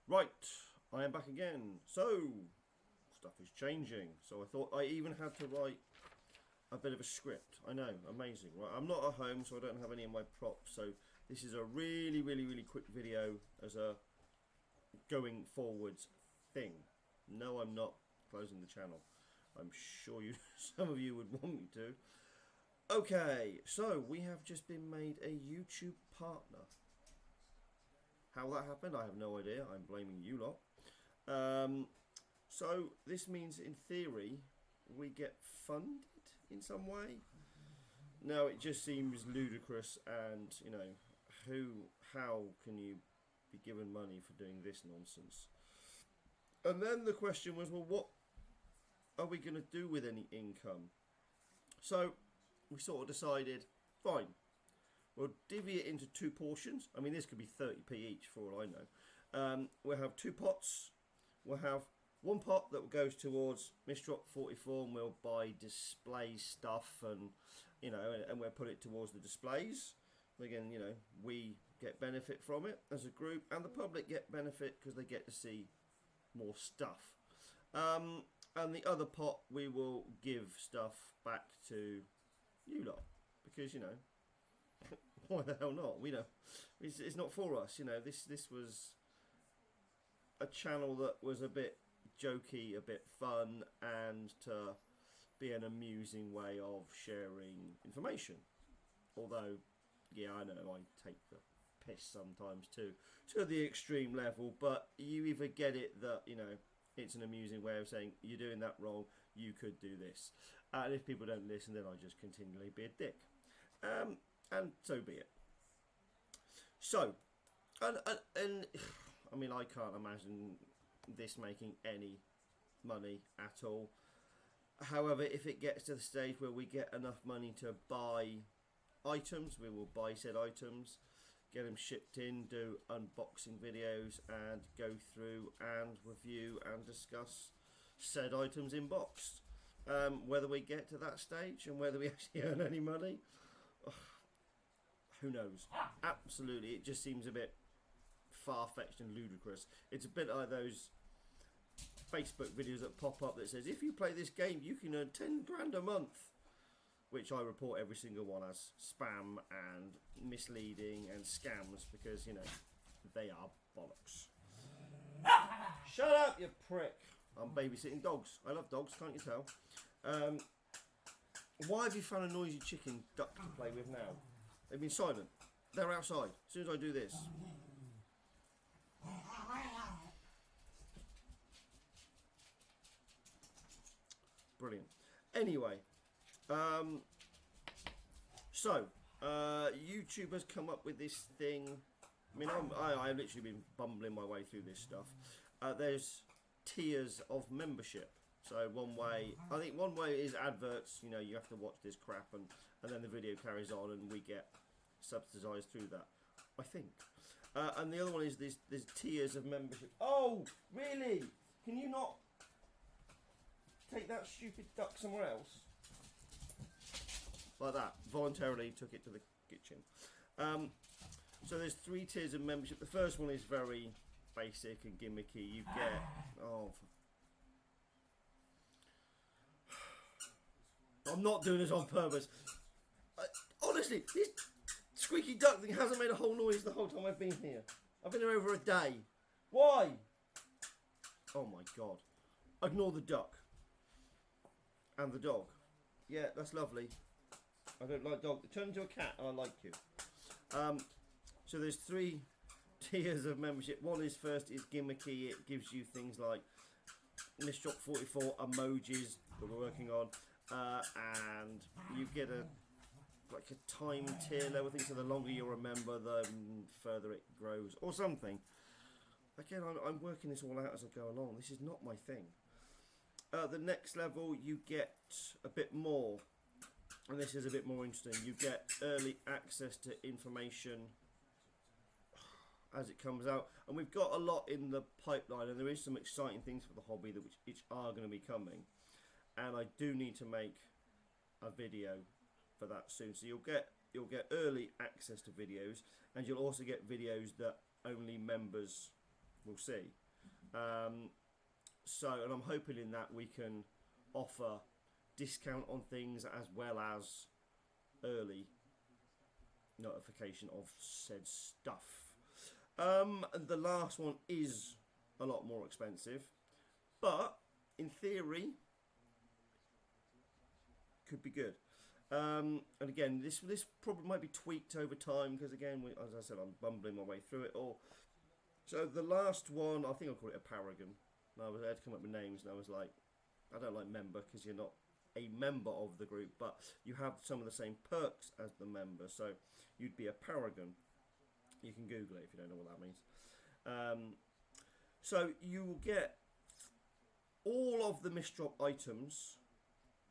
Right, I am back again. So, stuff is changing. So I thought I even had to write a bit of a script. I know, amazing. Right, I'm not at home, so I don't have any of my props. So this is a really quick video as a going forwards thing. No, I'm not closing the channel. I'm sure you, some of you would want me to. Okay, so we have just been made a YouTube partner. How that happened, I have no idea. I'm blaming you lot. So this means, in theory, we get funded in some way. No, it just seems ludicrous, and how can you be given money for doing this nonsense? And then the question was, well, what are we going to do with any income? So we sort of decided, fine, we'll divvy it into two portions. I mean, this could be 30p each for all I know. We'll have two pots. We'll have one pot that goes towards Mistrop 44, and we'll buy display stuff, and we'll put it towards the displays. Again, we get benefit from it as a group, and the public get benefit because they get to see more stuff. And the other pot, we will give stuff back to you lot, because why the hell not? It's not for us. This was a channel that was a bit jokey, a bit fun, and to be an amusing way of sharing information. Although, yeah, I know I take the piss sometimes too, to the extreme level, but you either get it that, it's an amusing way of saying, you're doing that wrong, you could do this. And if people don't listen, then I just continually be a dick. And so be it. So, and I mean, I can't imagine this making any money at all. However, if it gets to the stage where we get enough money to buy items, we will buy said items, get them shipped in, do unboxing videos, and go through and review and discuss said items in box. Whether we get to that stage and whether we actually earn any money, who knows? Absolutely, it just seems a bit far-fetched and ludicrous. It's a bit like those Facebook videos that pop up that says, if you play this game, you can earn 10 grand a month, which I report every single one as spam and misleading and scams, because they are bollocks. Shut up, you prick. I'm babysitting dogs. I love dogs, can't you tell? Why have you found a noisy chicken duck to play with now? They've been silent. They're outside. As soon as I do this. Brilliant. Anyway, YouTube has come up with this thing. I mean, I've literally been bumbling my way through this stuff. There's tiers of membership. So I think one way is adverts. You have to watch this crap, and then the video carries on, and we get subsidised through that, I think. And the other one is there's tiers of membership. Oh, really? Can you not take that stupid duck somewhere else? Like that. Voluntarily took it to the kitchen. So there's 3 tiers of membership. The first one is very basic and gimmicky. You get... I'm not doing this on purpose. Honestly, this squeaky duck thing hasn't made a whole noise the whole time I've been here. I've been here over a day. Why? Oh my god. Ignore the duck. And the dog. Yeah, that's lovely. I don't like dogs. Turn into a cat and I like you. So there's 3 tiers of membership. One is gimmicky. It gives you things like Mistrop 44 emojis that we're working on. And you get a time tier level thing, so the longer you remember, the further it grows, or something. Again, I'm working this all out as I go along. This is not my thing. The next level, you get a bit more, and this is a bit more interesting. You get early access to information as it comes out, and we've got a lot in the pipeline, and there is some exciting things for the hobby which are going to be coming. And I do need to make a video for that soon. So you'll get early access to videos, and you'll also get videos that only members We'll see. And I'm hoping in that we can offer discount on things as well as early notification of said stuff. And the last one is a lot more expensive, but in theory could be good. And again, this probably might be tweaked over time because again, as I said, I'm bumbling my way through it all. So the last one, I think I'll call it a paragon. And I had to come up with names, and I was like, I don't like member because you're not a member of the group, but you have some of the same perks as the member. So you'd be a paragon. You can Google it if you don't know what that means. So you will get all of the Misdrop items,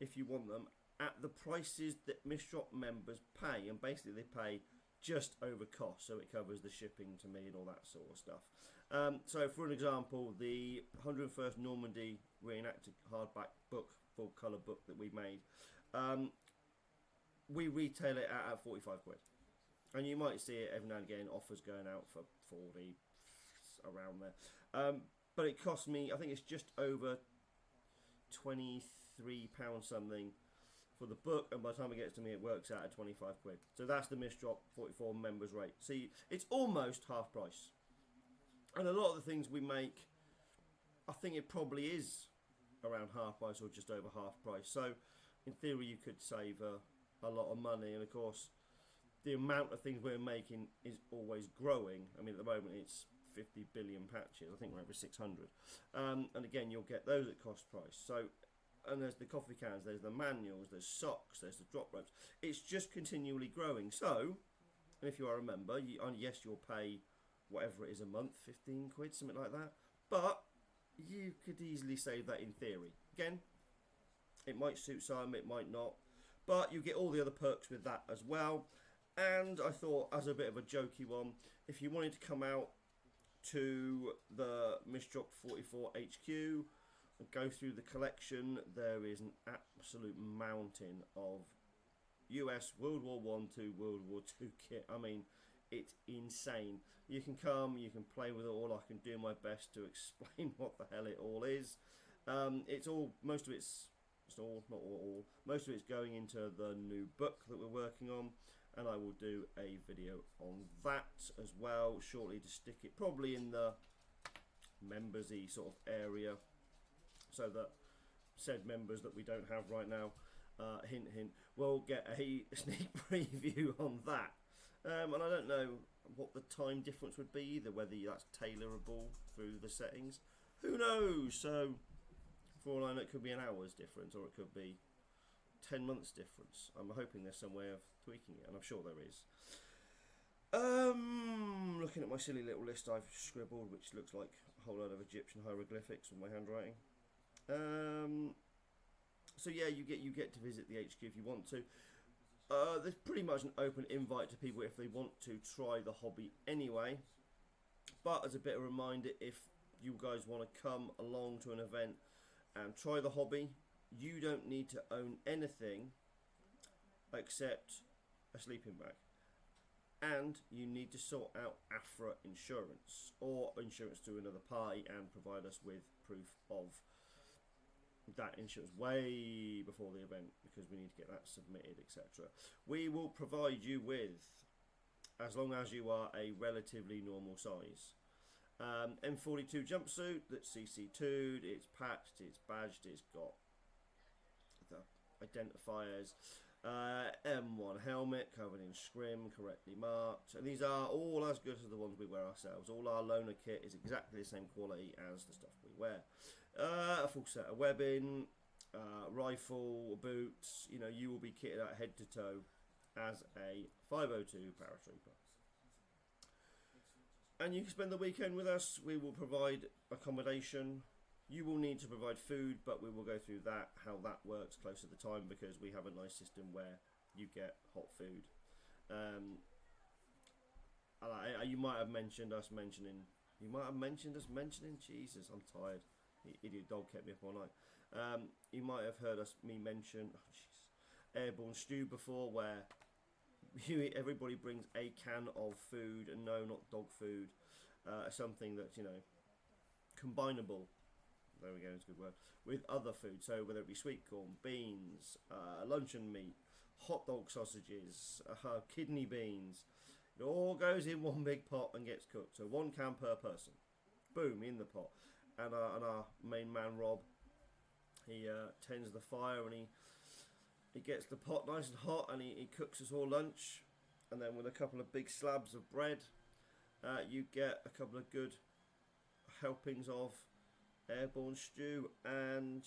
if you want them, at the prices that Misdrop members pay, and basically they pay just over cost, so it covers the shipping to me and all that sort of stuff. So for an example, the 101st Normandy reenacted hardback book, full colour book that we made, we retail it at 45 quid. And you might see it every now and again, offers going out for 40, around there. But it cost me, I think it's just over £23 something for the book, and by the time it gets to me it works out at 25 quid. So that's the Misdrop 44 members rate. See, it's almost half price. And a lot of the things we make, I think it probably is around half price or just over half price. So in theory you could save a lot of money, and of course the amount of things we're making is always growing. I mean, at the moment it's 50 billion patches. I think we're over 600. And again, you'll get those at cost price. So, and there's the coffee cans, there's the manuals, there's socks, there's the drop ropes. It's just continually growing. So, and if you are a member, yes, you'll pay whatever it is a month, 15 quid, something like that. But you could easily save that in theory. Again, it might suit some, it might not. But you get all the other perks with that as well. And I thought, as a bit of a jokey one, if you wanted to come out to the Misdrop 44 HQ and go through the collection, there is an absolute mountain of US World War One to World War Two kit. I mean, it's insane. You can come, you can play with it all. I can do my best to explain what the hell it all is. It's all, most of it's all, not all, most of it's going into the new book that we're working on. And I will do a video on that as well shortly, to stick it probably in the members-y sort of area, so that said members that we don't have right now, hint hint, will get a sneak preview on that. And I don't know what the time difference would be either, whether that's tailorable through the settings, who knows. So for all I know, it could be an hour's difference, or it could be 10 months difference. I'm hoping there's some way of tweaking it, and I'm sure there is. Looking at my silly little list I've scribbled, which looks like a whole load of Egyptian hieroglyphics with my handwriting. So yeah, you get to visit the HQ if you want to. There's pretty much an open invite to people if they want to try the hobby anyway. But as a bit of a reminder, if you guys want to come along to an event and try the hobby, you don't need to own anything except a sleeping bag, and you need to sort out AFRA insurance or insurance to another party and provide us with proof of that insurance way before the event, because we need to get that submitted, etc. We will provide you with, as long as you are a relatively normal size, M42 jumpsuit that's CC2'd, it's patched, it's badged, it's got the identifiers, M1 helmet covered in scrim, correctly marked, and these are all as good as the ones we wear ourselves. All our loaner kit is exactly the same quality as the stuff we wear. A full set of webbing, rifle, boots, you know, you will be kitted out head to toe as a 502 paratrooper. And you can spend the weekend with us. We will provide accommodation. You will need to provide food, but we will go through that, how that works closer to the time, because we have a nice system where you get hot food. You might have mentioned us mentioning. Jesus, I'm tired. The idiot dog kept me up all night. You might have heard me mention airborne stew before, where everybody brings a can of food, and no, not dog food. Something that, you know, combinable, there we go, it's a good word, with other food. So whether it be sweet corn, beans, luncheon meat, hot dog sausages, kidney beans, it all goes in one big pot and gets cooked. So 1 can per person. Boom, in the pot. And our main man, Rob, he tends the fire and he gets the pot nice and hot, and he cooks us all lunch. And then with a couple of big slabs of bread, you get a couple of good helpings of airborne stew, and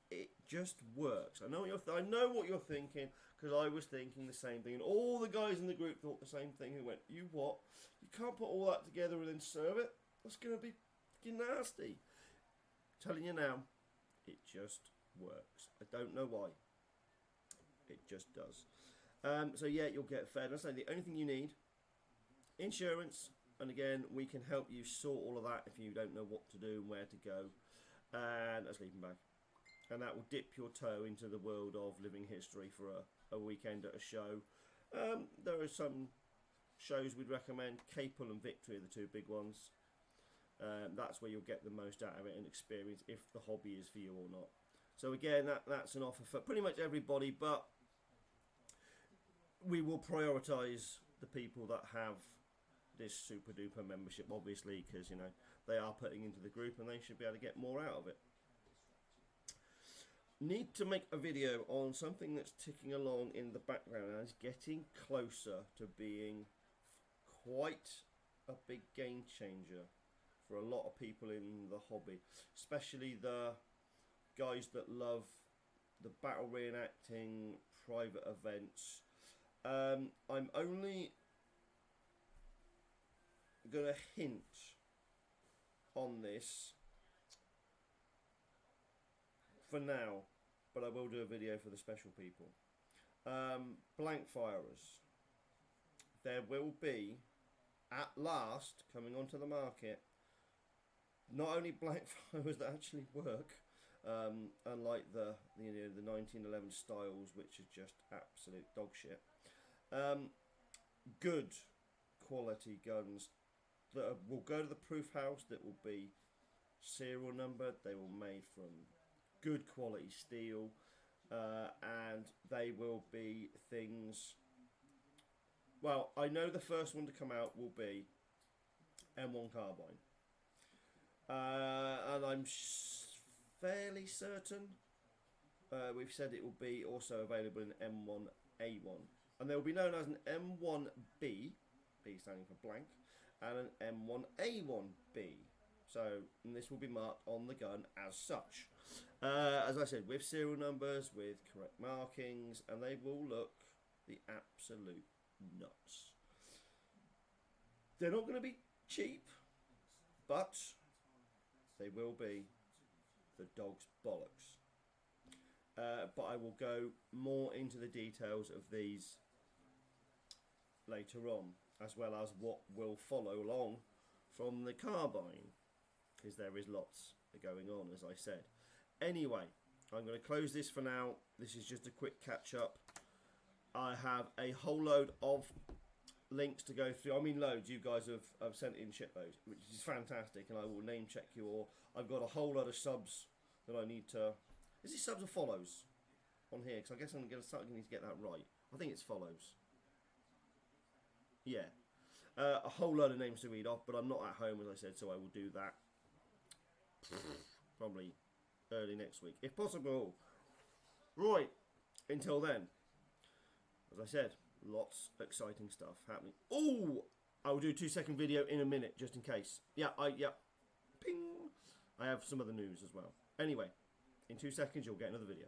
it just works. I know what you're thinking, because I was thinking the same thing, and all the guys in the group thought the same thing. Who went, "You what? You can't put all that together and then serve it. That's going to be fucking nasty." I'm telling you now, it just works. I don't know why. It just does. So yeah, you'll get fed. I say the only thing you need, insurance, and again, we can help you sort all of that if you don't know what to do and where to go, and a sleeping bag. And that will dip your toe into the world of living history for a weekend at a show. There are some shows we'd recommend. Capel and Victory are the 2 big ones. That's where you'll get the most out of it and experience, if the hobby is for you or not. So again, that's an offer for pretty much everybody, but we will prioritise the people that have this super duper membership, obviously, because you know they are putting into the group and they should be able to get more out of it. Need to make a video on something that's ticking along in the background and is getting closer to being quite a big game changer for a lot of people in the hobby, especially the guys that love the battle reenacting private events. I'm only going to hint on this for now, but I will do a video for the special people. Blank firers. There will be, at last, coming onto the market, not only blank firers that actually work, unlike the 1911 styles, which are just absolute dog shit. Good quality guns that will go to the proof house, that will be serial numbered. They will be made from good quality steel, and they will be things. Well, I know the first one to come out will be M1 carbine, and I'm fairly certain we've said it will be also available in M1A1, and they will be known as an M1B, B standing for blank, and an M1A1B. So, and this will be marked on the gun as such. As I said, with serial numbers, with correct markings, and they will look the absolute nuts. They're not going to be cheap, but they will be the dog's bollocks. But I will go more into the details of these later on, as well as what will follow along from the carbine, because there is lots going on, as I said. Anyway, I'm going to close this for now. This is just a quick catch up. I have a whole load of links to go through. I mean loads. You guys have sent in shitloads, which is fantastic, and I will name check you all. I've got a whole lot of subs that I need to... Is it subs or follows on here? Because I guess I'm going to get that right. I think it's follows. Yeah. A whole load of names to read off, but I'm not at home, as I said, so I will do that probably early next week, if possible. Right, until then, as I said, lots of exciting stuff happening. Oh, I will do a 2-second video in a minute, just in case. Yeah, ping. I have some other news as well. Anyway, in 2 seconds, you'll get another video.